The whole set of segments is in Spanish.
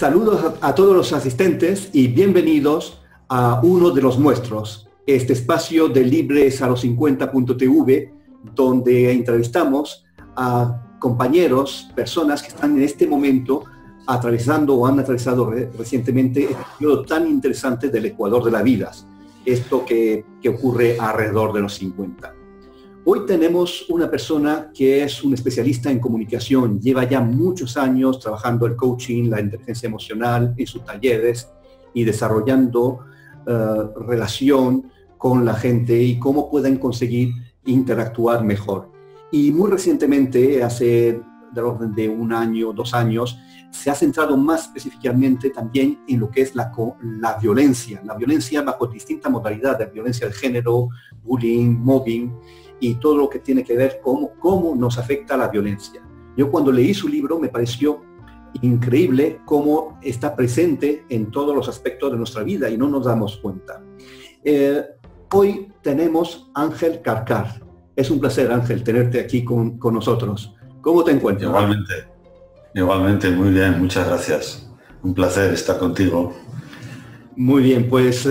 Saludos a todos los asistentes y bienvenidos a uno de los nuestros, este espacio de libres-a-los-50.tv, donde entrevistamos a compañeros, personas que están en este momento atravesando o han atravesado recientemente este periodo tan interesante del Ecuador de la vida, esto que ocurre alrededor de los 50. Hoy tenemos una persona que es un especialista en comunicación, lleva ya muchos años trabajando el coaching, la inteligencia emocional en sus talleres y desarrollando relación con la gente y cómo pueden conseguir interactuar mejor. Y muy recientemente, hace del orden de 1 año, 2 años, se ha centrado más específicamente también en lo que es la violencia bajo distintas modalidades, violencia de género, bullying, mobbing, y todo lo que tiene que ver con cómo nos afecta la violencia. Yo cuando leí su libro me pareció increíble cómo está presente en todos los aspectos de nuestra vida y no nos damos cuenta. Hoy tenemos Ángel Carcar. Es un placer, Ángel, tenerte aquí con nosotros. ¿Cómo te encuentras? Igualmente, muy bien, muchas gracias. Un placer estar contigo. Muy bien, pues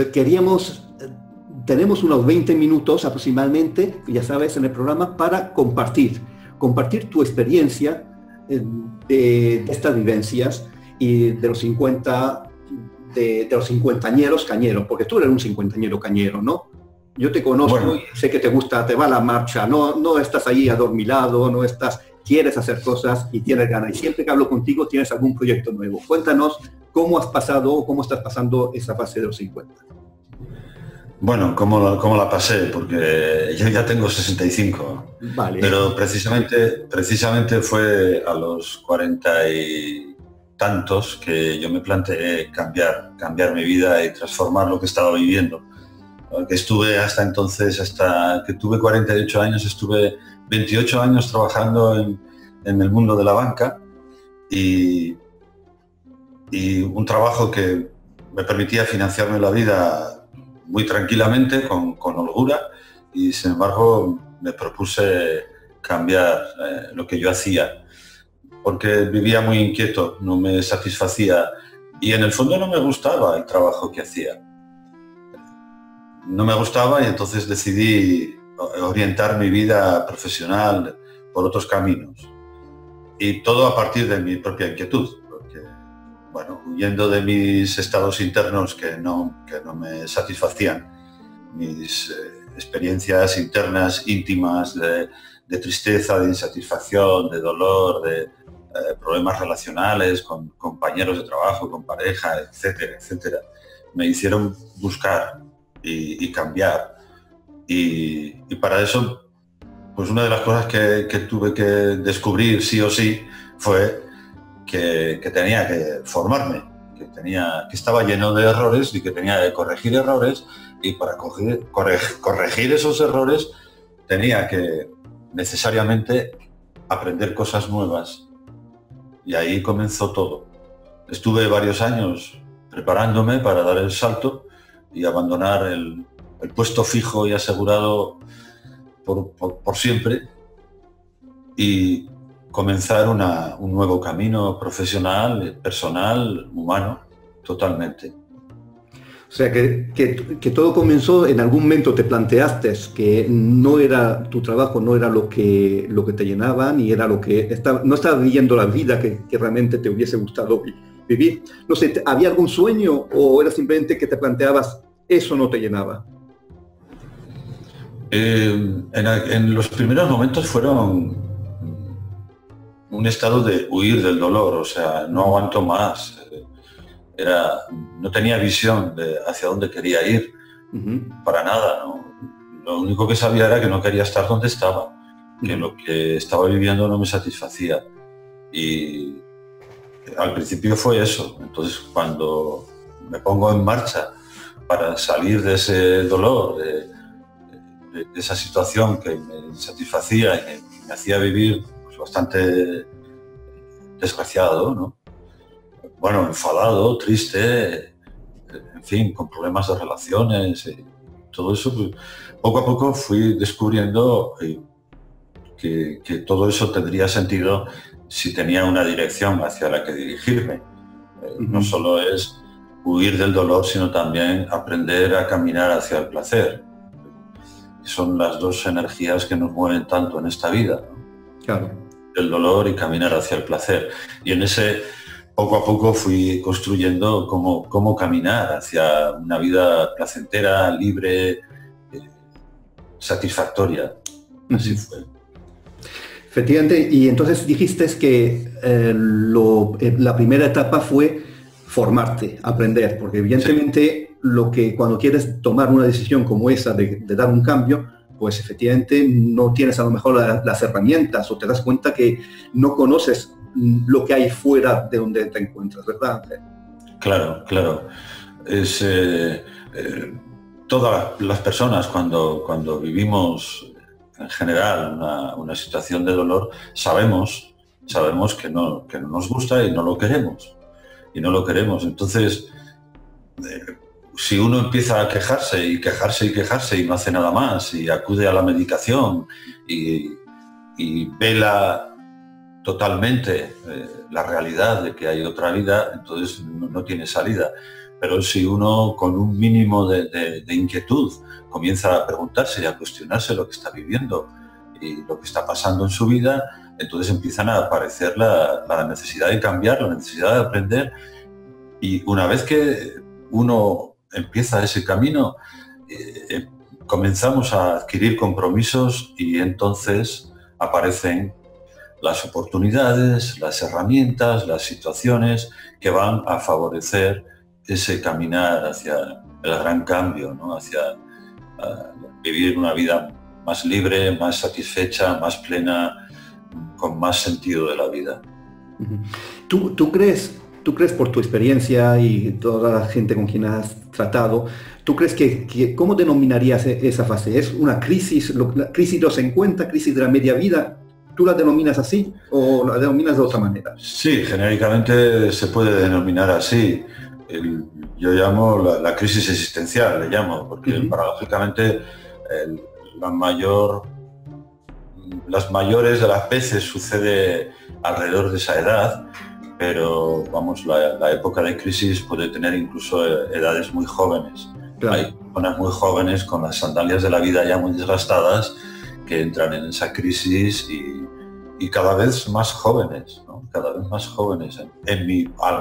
tenemos unos 20 minutos aproximadamente, ya sabes, en el programa para compartir tu experiencia de estas vivencias y de los 50, de los cincuentañeros cañeros, porque tú eres un cincuentañero cañero, ¿no? Yo te conozco, bueno, y sé que te gusta, te va la marcha, no estás ahí adormilado, quieres hacer cosas y tienes ganas. Y siempre que hablo contigo tienes algún proyecto nuevo. Cuéntanos cómo has pasado o cómo estás pasando esa fase de los 50. Bueno, ¿cómo la pasé? Porque yo ya tengo 65. Vale. Pero precisamente fue a los 40 y tantos que yo me planteé cambiar mi vida y transformar lo que estaba viviendo. Porque estuve hasta entonces, hasta que tuve 48 años, estuve 28 años trabajando en el mundo de la banca y un trabajo que me permitía financiarme la vida muy tranquilamente, con holgura, y sin embargo me propuse cambiar lo que yo hacía, porque vivía muy inquieto, no me satisfacía y en el fondo no me gustaba el trabajo que hacía. No me gustaba y entonces decidí orientar mi vida profesional por otros caminos. Y todo a partir de mi propia inquietud, porque, bueno, huyendo de mis estados internos que no me satisfacían, mis experiencias internas, íntimas, de tristeza, de insatisfacción, de dolor, de problemas relacionales con compañeros de trabajo, con pareja, etcétera, etcétera, me hicieron buscar y cambiar. Y para eso, pues una de las cosas que tuve que descubrir sí o sí fue que tenía que formarme, que estaba lleno de errores y que tenía que corregir errores, y para corregir esos errores tenía que necesariamente aprender cosas nuevas. Y ahí comenzó todo. Estuve varios años preparándome para dar el salto y abandonar el puesto fijo y asegurado por siempre y comenzar un nuevo camino profesional, personal, humano, totalmente. O sea, que todo comenzó, en algún momento te planteaste que no era tu trabajo, no era lo que te llenaba, ni era lo que no estabas viviendo la vida que realmente te hubiese gustado vivir. No sé, ¿había algún sueño o era simplemente que te planteabas eso no te llenaba? En los primeros momentos fueron un estado de huir del dolor, o sea, no aguanto más. No tenía visión de hacia dónde quería ir, para nada, ¿no? Lo único que sabía era que no quería estar donde estaba, que lo que estaba viviendo no me satisfacía. Y al principio fue eso. Entonces, cuando me pongo en marcha para salir de ese dolor, de esa situación que me satisfacía y que me hacía vivir pues, bastante desgraciado, ¿no? Bueno, enfadado, triste, en fin, con problemas de relaciones, todo eso, pues, poco a poco fui descubriendo que todo eso tendría sentido si tenía una dirección hacia la que dirigirme. No solo es huir del dolor, sino también aprender a caminar hacia el placer. Son las dos energías que nos mueven tanto en esta vida, ¿no? Claro. El dolor y caminar hacia el placer. Y en ese, poco a poco, fui construyendo cómo caminar hacia una vida placentera, libre, satisfactoria. Así fue. Efectivamente, y entonces dijiste que la primera etapa fue formarte, aprender, porque evidentemente cuando quieres tomar una decisión como esa de dar un cambio, pues efectivamente no tienes a lo mejor las herramientas o te das cuenta que no conoces lo que hay fuera de donde te encuentras, ¿verdad, Ángel? Claro. Es, todas las personas cuando vivimos en general una situación de dolor, sabemos que no nos gusta y no lo queremos. Entonces, si uno empieza a quejarse y no hace nada más y acude a la medicación y vela totalmente la realidad de que hay otra vida, entonces no tiene salida. Pero si uno con un mínimo de inquietud comienza a preguntarse y a cuestionarse lo que está viviendo y lo que está pasando en su vida, entonces empiezan a aparecer la necesidad de cambiar, la necesidad de aprender. Y una vez que uno empieza ese camino, comenzamos a adquirir compromisos y entonces aparecen las oportunidades, las herramientas, las situaciones que van a favorecer ese caminar hacia el gran cambio, ¿no? Hacia vivir una vida más libre, más satisfecha, más plena, con más sentido de la vida. ¿Tú crees por tu experiencia y toda la gente con quien has tratado, tú crees que cómo denominarías esa fase? ¿Es una crisis, la crisis de los 50, crisis de la media vida? ¿Tú la denominas así o la denominas de otra manera? Sí, genéricamente se puede denominar así. Yo llamo la crisis existencial, le llamo, porque paradójicamente las mayores de las veces sucede alrededor de esa edad, pero vamos, la época de crisis puede tener incluso edades muy jóvenes. Claro. Hay personas muy jóvenes con las sandalias de la vida ya muy desgastadas que entran en esa crisis y cada vez más jóvenes, ¿no? Cada vez más jóvenes,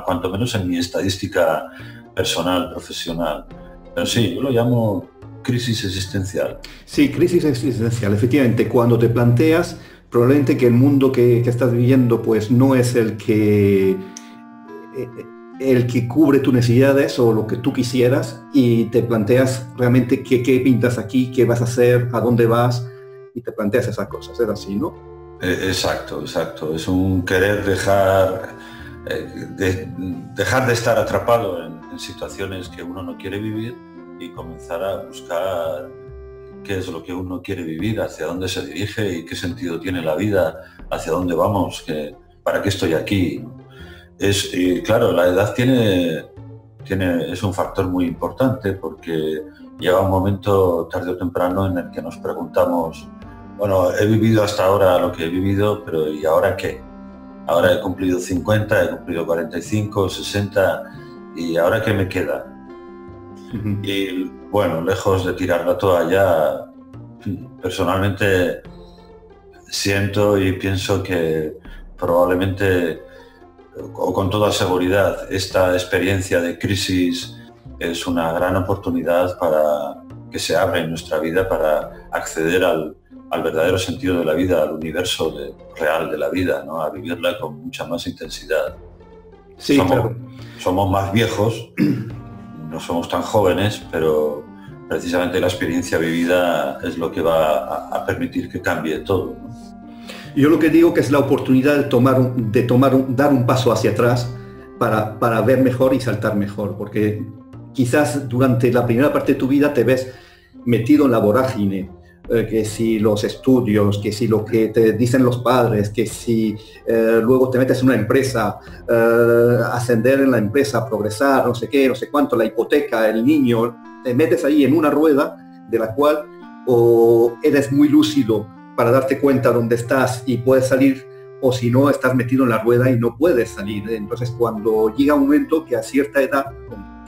cuanto menos en mi estadística personal, profesional. Pero sí, yo lo llamo crisis existencial. Sí, crisis existencial. Efectivamente, cuando te planteas probablemente que el mundo que estás viviendo pues no es el que cubre tus necesidades o lo que tú quisieras, y te planteas realmente qué pintas aquí, qué vas a hacer, a dónde vas, y te planteas esas cosas. Es así, ¿no? Exacto. Es un querer dejar de estar atrapado en situaciones que uno no quiere vivir y comenzar a buscar qué es lo que uno quiere vivir, hacia dónde se dirige y qué sentido tiene la vida, hacia dónde vamos, para qué estoy aquí. Y claro, la edad es un factor muy importante, porque llega un momento tarde o temprano en el que nos preguntamos, bueno, he vivido hasta ahora lo que he vivido, pero ¿y ahora qué? Ahora he cumplido 50, he cumplido 45, 60, ¿y ahora qué me queda? Y bueno, lejos de tirar la toalla, personalmente siento y pienso que probablemente, o con toda seguridad, esta experiencia de crisis es una gran oportunidad para que se abra en nuestra vida para acceder al verdadero sentido de la vida, al universo real de la vida, ¿no? A vivirla con mucha más intensidad. Sí, claro. Somos más viejos, no somos tan jóvenes, pero precisamente la experiencia vivida es lo que va a permitir que cambie todo, ¿no? Yo lo que digo que es la oportunidad de dar un paso hacia atrás para ver mejor y saltar mejor, porque quizás durante la primera parte de tu vida te ves metido en la vorágine, que si los estudios, que si lo que te dicen los padres, que si luego te metes en una empresa, ascender en la empresa, progresar, no sé qué, no sé cuánto, la hipoteca, el niño, te metes ahí en una rueda de la cual o eres muy lúcido para darte cuenta dónde estás y puedes salir, o si no, estás metido en la rueda y no puedes salir. Entonces, cuando llega un momento que a cierta edad,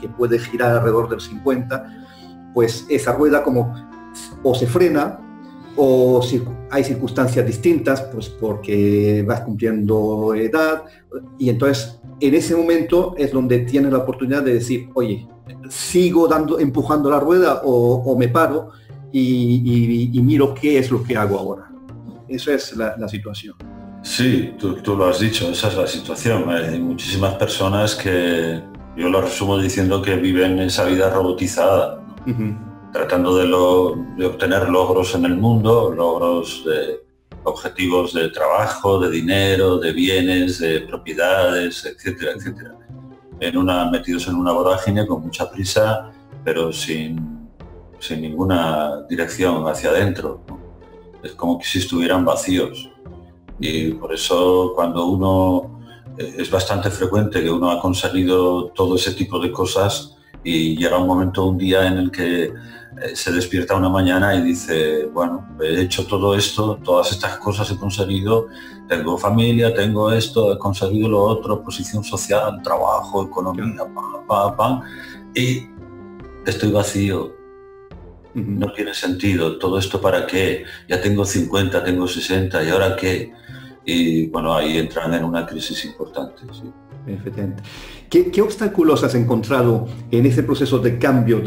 que puede girar alrededor de los 50, pues esa rueda como o se frena, o si hay circunstancias distintas, pues porque vas cumpliendo edad, y entonces en ese momento es donde tienes la oportunidad de decir, oye, sigo empujando la rueda o me paro y miro qué es lo que hago ahora. Esa es la situación. Sí, tú lo has dicho, esa es la situación. Hay muchísimas personas que yo lo resumo diciendo que viven esa vida robotizada, ¿no? Tratando de obtener logros en el mundo, logros de objetivos de trabajo, de dinero, de bienes, de propiedades, etcétera, etcétera. Metidos en una vorágine con mucha prisa, pero sin ninguna dirección hacia adentro, ¿no? Es como que si estuvieran vacíos. Y por eso cuando uno es bastante frecuente que uno ha conseguido todo ese tipo de cosas y llega un día en el que se despierta una mañana y dice, bueno, he hecho todo esto, todas estas cosas he conseguido, tengo familia, tengo esto, he conseguido lo otro, posición social, trabajo, economía, y estoy vacío. No tiene sentido, ¿todo esto para qué? Ya tengo 50, tengo 60, ¿y ahora qué? Y bueno, ahí entran en una crisis importante. Sí. Efectivamente. ¿Qué obstáculos has encontrado en ese proceso de cambio?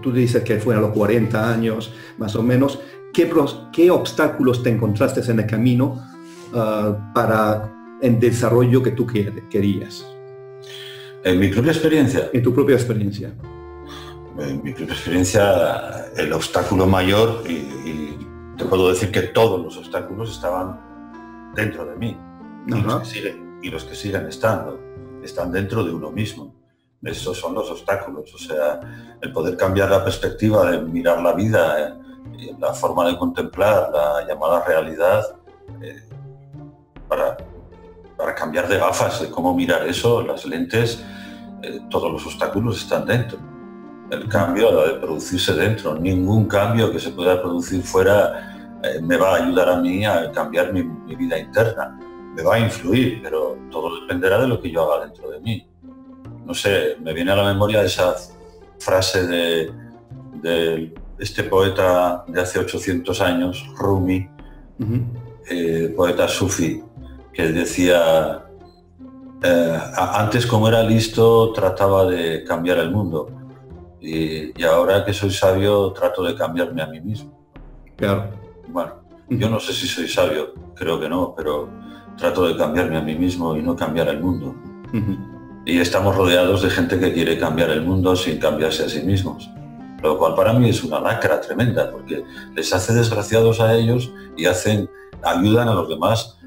Tú dices que fue a los 40 años, más o menos. ¿Qué obstáculos te encontraste en el camino para el desarrollo que tú querías? ¿En mi propia experiencia? En tu propia experiencia. En mi propia experiencia, el obstáculo mayor, y te puedo decir que todos los obstáculos estaban dentro de mí. Y los que siguen están dentro de uno mismo. Esos son los obstáculos. O sea, el poder cambiar la perspectiva de mirar la vida, la forma de contemplar la llamada realidad, para cambiar de gafas, de cómo mirar eso, las lentes, todos los obstáculos están dentro. El cambio ha de producirse dentro. Ningún cambio que se pueda producir fuera me va a ayudar a mí a cambiar mi vida interna. Me va a influir, pero todo dependerá de lo que yo haga dentro de mí. No sé, me viene a la memoria esa frase de este poeta de hace 800 años, Rumi, poeta sufi, que decía, antes como era listo trataba de cambiar el mundo, y ahora que soy sabio trato de cambiarme a mí mismo. Claro. Bueno, yo no sé si soy sabio, creo que no, pero trato de cambiarme a mí mismo y no cambiar el mundo. Y estamos rodeados de gente que quiere cambiar el mundo sin cambiarse a sí mismos, lo cual para mí es una lacra tremenda, porque les hace desgraciados a ellos y ayudan a los demás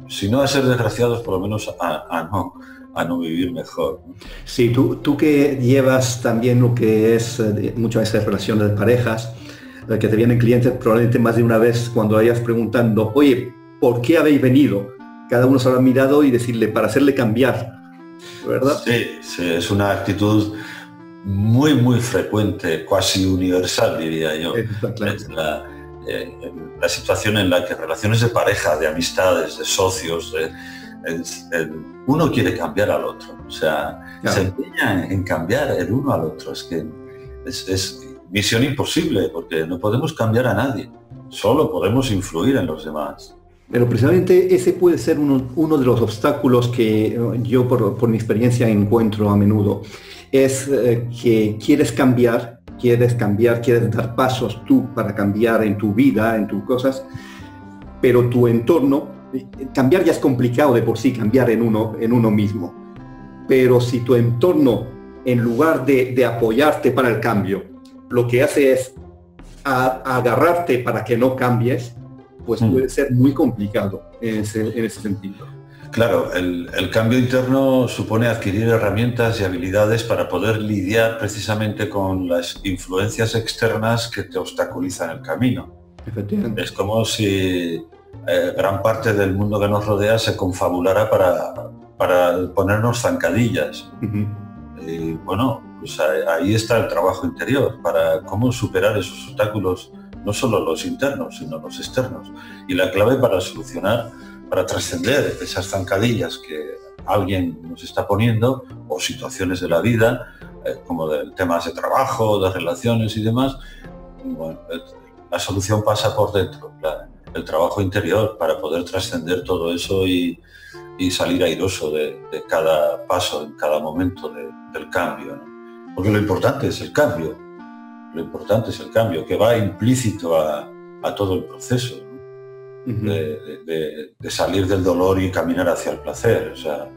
si no a ser desgraciados, por lo menos a no vivir mejor. Sí, tú que llevas también lo que es muchas veces relaciones de parejas, que te vienen clientes probablemente más de una vez cuando vayas preguntando, oye, ¿por qué habéis venido? Cada uno se habrá mirado y decirle, para hacerle cambiar, ¿verdad? Sí, es una actitud muy, muy frecuente, casi universal, diría yo. La situación en la que relaciones de pareja, de amistades, de socios, uno quiere cambiar al otro. O sea, claro, se empeña en cambiar el uno al otro. Es que es misión imposible, porque no podemos cambiar a nadie. Solo podemos influir en los demás. Pero precisamente ese puede ser uno de los obstáculos que yo por mi experiencia encuentro a menudo. Es que quieres cambiar, quieres dar pasos tú para cambiar en tu vida, en tus cosas, pero tu entorno, cambiar ya es complicado de por sí, cambiar en uno mismo. Pero si tu entorno, en lugar de apoyarte para el cambio, lo que hace es agarrarte para que no cambies, pues puede ser muy complicado en ese sentido. Claro, el cambio interno supone adquirir herramientas y habilidades para poder lidiar precisamente con las influencias externas que te obstaculizan el camino. Efectivamente. Es como si gran parte del mundo que nos rodea se confabulara para ponernos zancadillas. Y bueno, pues ahí está el trabajo interior, para cómo superar esos obstáculos, no solo los internos, sino los externos. Y la clave para solucionar para trascender esas zancadillas que alguien nos está poniendo, o situaciones de la vida, como de temas de trabajo, de relaciones y demás. Bueno, la solución pasa por dentro, el trabajo interior, para poder trascender todo eso y salir airoso de cada paso, en cada momento del cambio, ¿no? Porque lo importante es el cambio, que va implícito a todo el proceso, ¿no? de salir del dolor y caminar hacia el placer. O sea,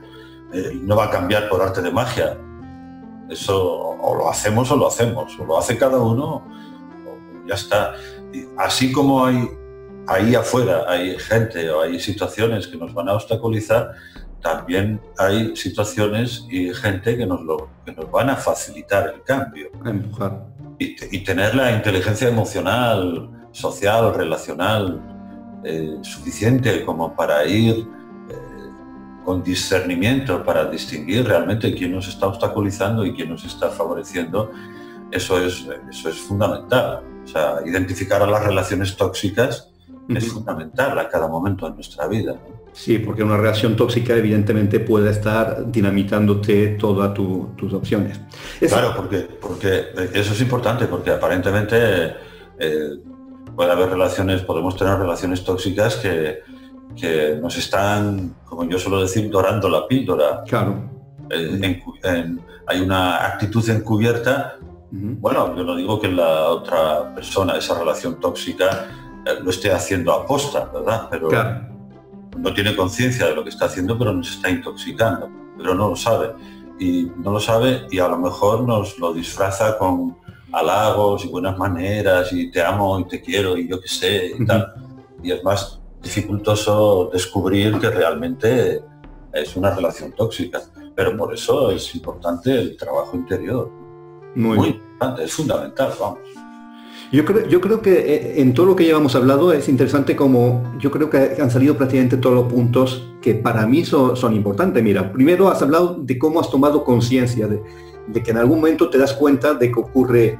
no va a cambiar por arte de magia. Eso o lo hacemos, o lo hace cada uno, o ya está. Y así como ahí afuera hay gente o hay situaciones que nos van a obstaculizar, también hay situaciones y gente que nos van a facilitar el cambio. A empujar. Y tener la inteligencia emocional, social, relacional, suficiente como para ir con discernimiento, para distinguir realmente quién nos está obstaculizando y quién nos está favoreciendo. Eso es fundamental. O sea, identificar a las relaciones tóxicas es fundamental a cada momento de nuestra vida, ¿no? Sí, porque una relación tóxica evidentemente puede estar dinamitándote todas tus opciones. Claro, porque eso es importante, porque aparentemente podemos tener relaciones tóxicas que nos están, como yo suelo decir, dorando la píldora. Claro. Hay una actitud encubierta. Bueno, yo no digo que la otra persona, esa relación tóxica, lo esté haciendo a posta, ¿verdad? Pero claro, no tiene conciencia de lo que está haciendo, pero nos está intoxicando, pero no lo sabe. Y a lo mejor nos lo disfraza con halagos y buenas maneras y te amo y te quiero y yo qué sé y tal. Y es más dificultoso descubrir que realmente es una relación tóxica. Pero por eso es importante el trabajo interior. Muy importante, es fundamental, vamos. Yo creo que en todo lo que llevamos hablado es interesante, como yo creo que han salido prácticamente todos los puntos que para mí son importantes. Mira, primero has hablado de cómo has tomado conciencia de que en algún momento te das cuenta de que ocurre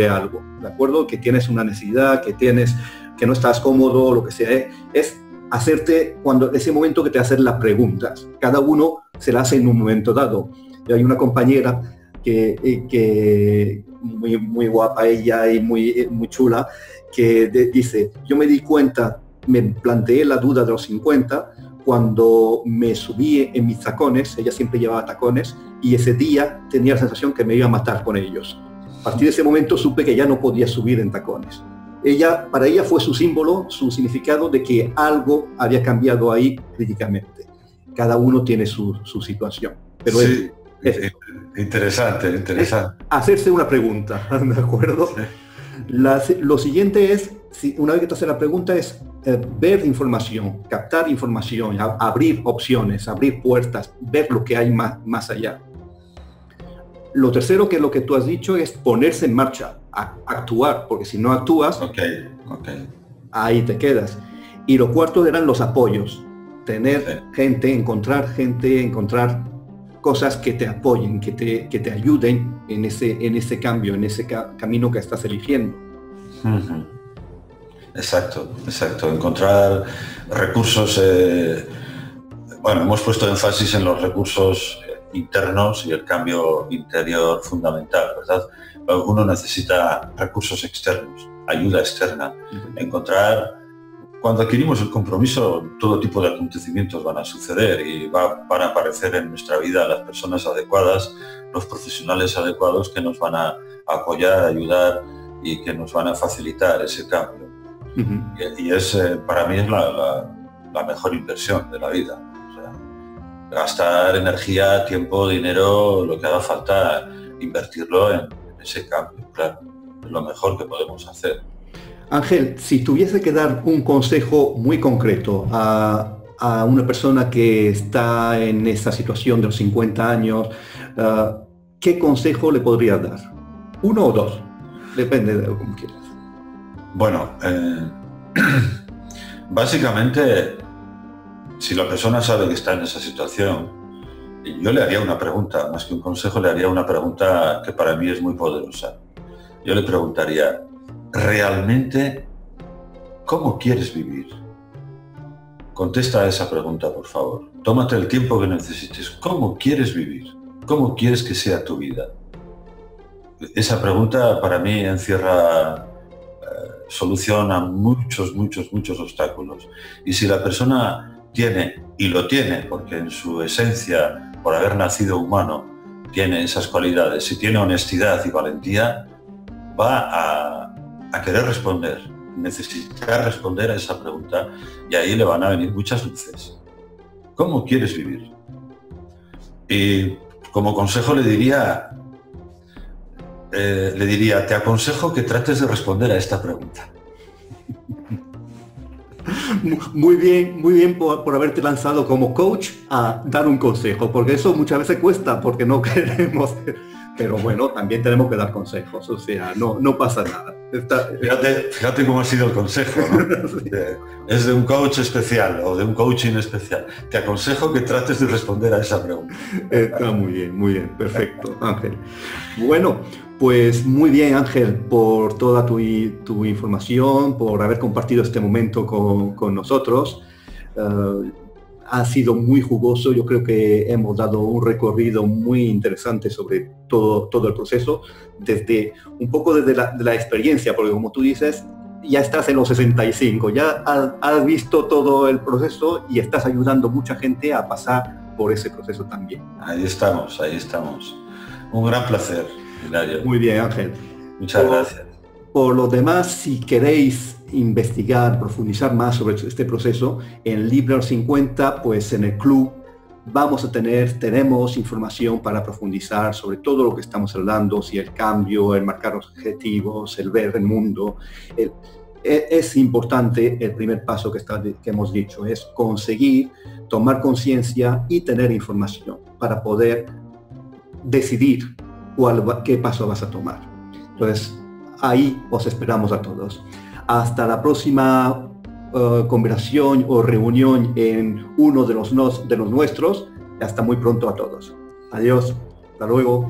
algo, ¿de acuerdo? Que tienes una necesidad, que no estás cómodo, lo que sea. Es hacerte, cuando ese momento que te hacen las preguntas. Cada uno se la hace en un momento dado. Yo hay una compañera que muy guapa ella y muy chula, que dice, yo me di cuenta, me planteé la duda de los 50 cuando me subí en mis tacones. Ella siempre llevaba tacones y ese día tenía la sensación que me iba a matar con ellos. A partir de ese momento supe que ya no podía subir en tacones. Para ella fue su símbolo, su significado de que algo había cambiado ahí críticamente. Cada uno tiene su situación, pero sí. Interesante. Hacerse una pregunta, ¿de acuerdo? Sí. Lo siguiente es, una vez que te haces la pregunta, es ver información, captar información, abrir opciones, abrir puertas, ver lo que hay más allá. Lo tercero, que es lo que tú has dicho, es ponerse en marcha, actuar, porque si no actúas, ahí te quedas. Y lo cuarto eran los apoyos, tener gente, encontrar cosas que te apoyen, que te ayuden en ese cambio, en ese camino que estás eligiendo. Exacto. Encontrar recursos. Hemos puesto énfasis en los recursos internos y el cambio interior fundamental, ¿verdad? Uno necesita recursos externos, ayuda externa. Cuando adquirimos el compromiso, todo tipo de acontecimientos van a suceder y van a aparecer en nuestra vida las personas adecuadas, los profesionales adecuados que nos van a apoyar, ayudar y que nos van a facilitar ese cambio. Para mí es la mejor inversión de la vida. O sea, gastar energía, tiempo, dinero, lo que haga falta, invertirlo en ese cambio, claro, es lo mejor que podemos hacer. Ángel, si tuviese que dar un consejo muy concreto a una persona que está en esa situación de los 50 años, ¿qué consejo le podrías dar? ¿Uno o dos? Depende de cómo quieras. Bueno, básicamente, si la persona sabe que está en esa situación, yo le haría una pregunta, más que un consejo, le haría una pregunta que para mí es muy poderosa. Yo le preguntaría, ¿realmente cómo quieres vivir? contesta a esa pregunta, por favor. Tómate el tiempo que necesites. ¿Cómo quieres vivir? ¿Cómo quieres que sea tu vida? Esa pregunta para mí encierra solución a muchos obstáculos. Y si la persona tiene, y lo tiene, porque en su esencia, por haber nacido humano, tiene esas cualidades, si tiene honestidad y valentía, va a querer responder, necesitar responder a esa pregunta, y ahí le van a venir muchas luces. ¿Cómo quieres vivir? Y como consejo le diría, te aconsejo que trates de responder a esta pregunta. Muy bien por haberte lanzado como coach a dar un consejo, porque eso muchas veces cuesta, porque no queremos, pero bueno, también tenemos que dar consejos, o sea, no pasa nada. Fíjate cómo ha sido el consejo, ¿no? Sí. Es de un coach especial o de un coaching especial. Te aconsejo que trates de responder a esa pregunta. Está muy bien, perfecto, Ángel. Bueno, pues muy bien, Ángel, por toda tu información, por haber compartido este momento con nosotros. Ha sido muy jugoso, yo creo que hemos dado un recorrido muy interesante sobre todo el proceso, un poco desde la experiencia, porque como tú dices, ya estás en los 65, ya has visto todo el proceso y estás ayudando a mucha gente a pasar por ese proceso también. Ahí estamos. Un gran placer, Hilario. Muy bien, Ángel. Muchas gracias. Por lo demás, si queréis investigar, profundizar más sobre este proceso, en Libre 50, pues en el club tenemos información para profundizar sobre todo lo que estamos hablando, si el cambio, el marcar objetivos, el ver el mundo. Es importante, el primer paso que hemos dicho, es conseguir tomar conciencia y tener información para poder decidir qué paso vas a tomar. Entonces, ahí os esperamos a todos. Hasta la próxima conversación o reunión en uno de los nuestros. Hasta muy pronto a todos. Adiós. Hasta luego.